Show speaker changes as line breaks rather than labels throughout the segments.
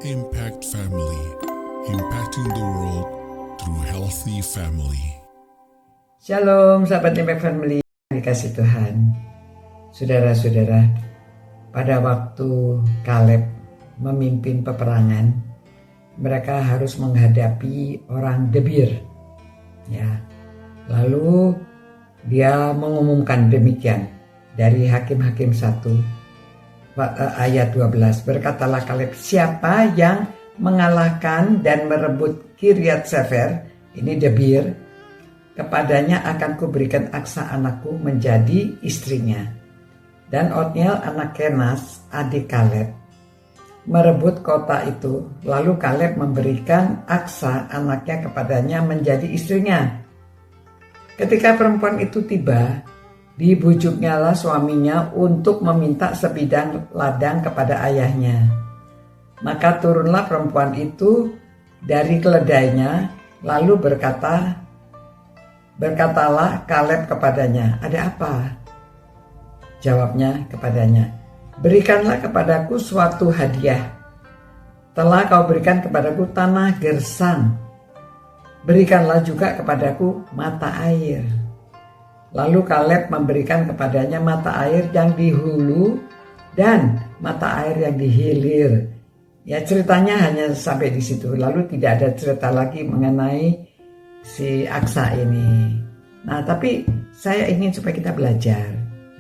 Impact Family, impacting the world through healthy family.
Shalom sahabat Impact Family, dikasih Tuhan. Saudara-saudara, pada waktu Kaleb memimpin peperangan, mereka harus menghadapi orang Debir. Ya. Lalu dia mengumumkan demikian dari Hakim-Hakim 1 ayat 12, berkatalah Kaleb, siapa yang mengalahkan dan merebut Kiryat Sefer, ini Debir, kepadanya akan kuberikan Aksa anakku menjadi istrinya. Dan Otniel anak Kenas, adik Kaleb, merebut kota itu. Lalu Kaleb memberikan Aksa anaknya kepadanya menjadi istrinya. Ketika perempuan itu tiba, dibujuknyalah suaminya untuk meminta sebidang ladang kepada ayahnya. Maka turunlah perempuan itu dari keledainya, lalu berkatalah Kaleb kepadanya, ada apa? Jawabnya kepadanya, berikanlah kepadaku suatu hadiah. Telah kau berikan kepadaku tanah gersang, berikanlah juga kepadaku mata air. Lalu Kaleb memberikan kepadanya mata air yang di hulu dan mata air yang di hilir. Ya, ceritanya hanya sampai di situ. Lalu tidak ada cerita lagi mengenai si Aksa ini. Nah, tapi saya ingin supaya kita belajar.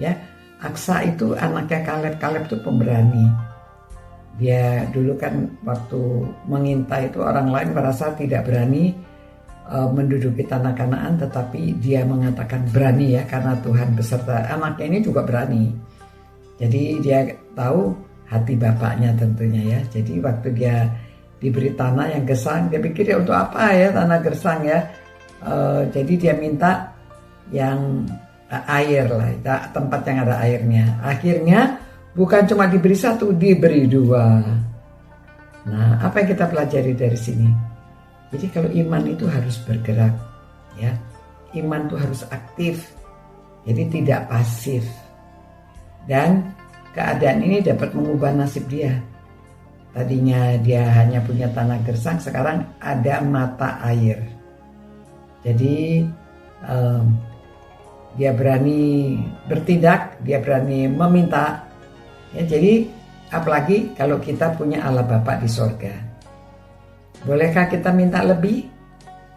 Ya, Aksa itu anaknya Kaleb. Kaleb itu pemberani. Dia dulu kan waktu mengintai itu orang lain merasa tidak berani menduduki tanah Kanaan, tetapi dia mengatakan berani ya, karena Tuhan beserta. Anaknya ini juga berani. Jadi dia tahu hati bapaknya tentunya ya. Jadi waktu dia diberi tanah yang gersang, dia pikir ya untuk apa ya tanah gersang ya. Jadi dia minta yang air lah, tempat yang ada airnya. Akhirnya bukan cuma diberi satu, diberi dua. Nah, apa yang kita pelajari dari sini? Jadi kalau iman itu harus bergerak, ya. Iman itu harus aktif, jadi tidak pasif. Dan keadaan ini dapat mengubah nasib dia. Tadinya dia hanya punya tanah gersang, sekarang ada mata air. Jadi dia berani bertindak, dia berani meminta. Ya, jadi apalagi kalau kita punya Allah Bapa di sorga. Bolehkah kita minta lebih?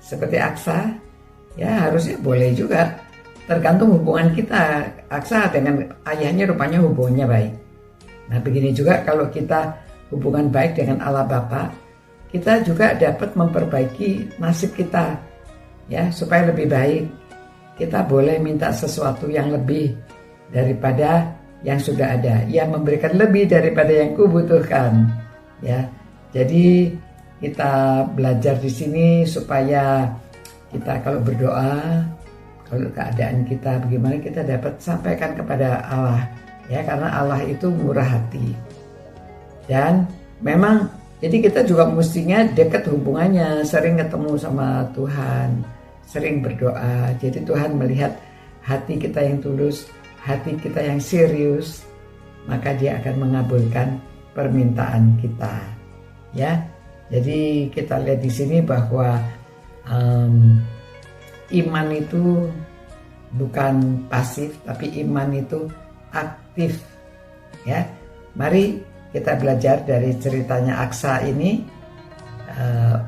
Seperti Aksa? Ya harusnya boleh juga. Tergantung hubungan kita. Aksa dengan ayahnya rupanya hubungannya baik. Nah begini juga kalau kita hubungan baik dengan Allah Bapa, kita juga dapat memperbaiki nasib kita. Ya supaya lebih baik. Kita boleh minta sesuatu yang lebih daripada yang sudah ada. Ia memberikan lebih daripada yang kubutuhkan. Ya, jadi kita belajar di sini supaya kita kalau berdoa, kalau keadaan kita bagaimana, kita dapat sampaikan kepada Allah, ya, karena Allah itu murah hati. Dan memang jadi kita juga mestinya dekat hubungannya, sering ketemu sama Tuhan, sering berdoa. Jadi Tuhan melihat hati kita yang tulus, hati kita yang serius, maka Dia akan mengabulkan permintaan kita, ya. Jadi kita lihat di sini bahwa iman itu bukan pasif, tapi iman itu aktif. Ya, mari kita belajar dari ceritanya Aksa ini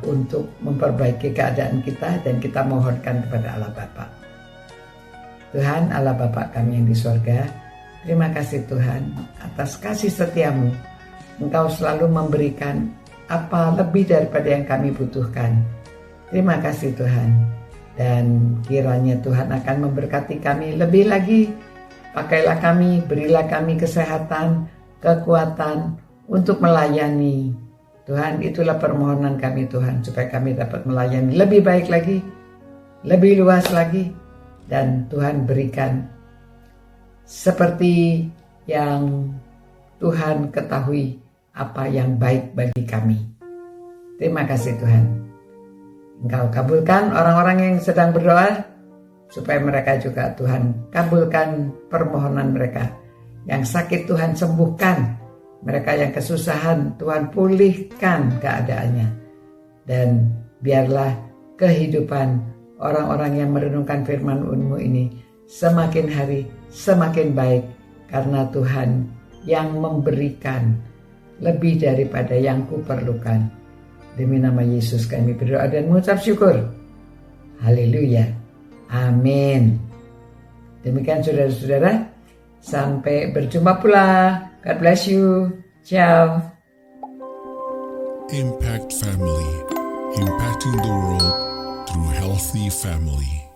untuk memperbaiki keadaan kita, dan kita mohonkan kepada Allah Bapa. Tuhan Allah Bapa kami yang di sorga, terima kasih Tuhan atas kasih setiamu. Engkau selalu memberikan apa lebih daripada yang kami butuhkan. Terima kasih Tuhan. Dan kiranya Tuhan akan memberkati kami lebih lagi. Pakailah kami, berilah kami kesehatan, kekuatan untuk melayani. Tuhan, itulah permohonan kami Tuhan, supaya kami dapat melayani lebih baik lagi, lebih luas lagi. Dan Tuhan berikan seperti yang Tuhan ketahui apa yang baik bagi kami. Terima kasih Tuhan. Engkau kabulkan orang-orang yang sedang berdoa, supaya mereka juga Tuhan kabulkan permohonan mereka. Yang sakit Tuhan sembuhkan, Mereka yang kesusahan, Tuhan pulihkan keadaannya. Dan biarlah kehidupan orang-orang yang merenungkan firman-Mu ini semakin hari semakin baik, karena Tuhan yang memberikan lebih daripada yang kuperlukan. Demi nama Yesus kami berdoa dan mengucap syukur. Haleluya. Amin. Demikian saudara-saudara. Sampai berjumpa pula. God bless you. Ciao.
Impact Family, impacting the world through healthy family.